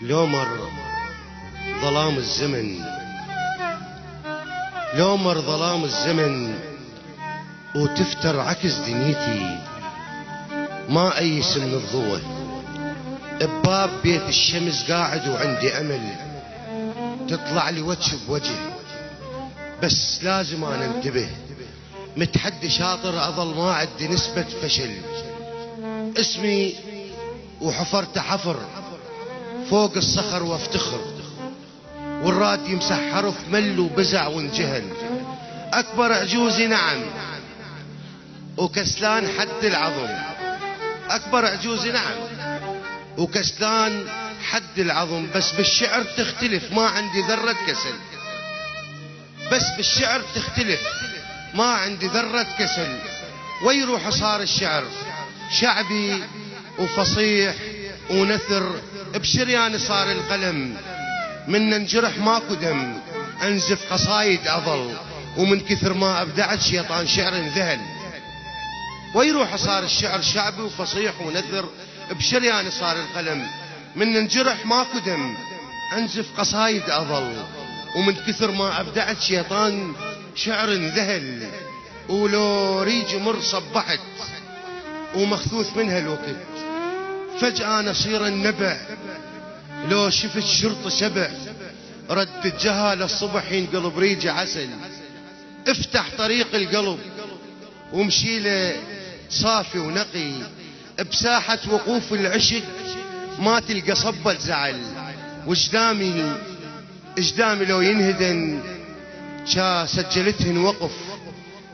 لو مر ظلام الزمن، لو مر ظلام الزمن وتفتر عكس دنيتي، ما أيس من الضوء بباب بيت الشمس قاعد وعندي أمل تطلع لي وجه بوجه، بس لازم أنا انتبه، متحدي شاطر أظل ما عندي نسبة فشل، اسمي وحفرت حفر فوق الصخر وافتخر، والراد يمسح حرف مل وبزع وانجهل، أكبر عجوزي نعم وكسلان حد العظم، أكبر عجوزي نعم وكسلان حد العظم، بس بالشعر تختلف ما عندي ذرة كسل، بس بالشعر تختلف ما عندي ذرة كسل، ويروح صار الشعر شعبي وفصيح ونثر، بشريان صار القلم من انجرح ماكو دم، انزف قصايد اظل ومن كثر ما ابدعت شيطان شعر ذهل، ويروح صار الشعر شعبي وفصيح ونثر، بشريان صار القلم من انجرح ماكو دم، انزف قصايد اظل ومن كثر ما ابدعت شيطان شعر ذهل، ولو ريج مر صبحت ومخذوث منها الوقت، فجأة نصير النبع لو شفت شرط سبع، رد الجهل الصبح ينقلب ريجه عسل، افتح طريق القلب ومشيله صافي ونقي، بساحة وقوف العشق ما تلقى صبة زعل، وجدامي لو ينهدن شا سجلتهن وقف،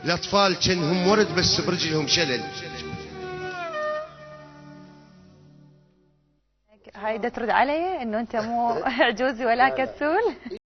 الأطفال كانهم ورد بس برجلهم شلل. هاي دا ترد علي انه انت مو عجوزي ولا كسول؟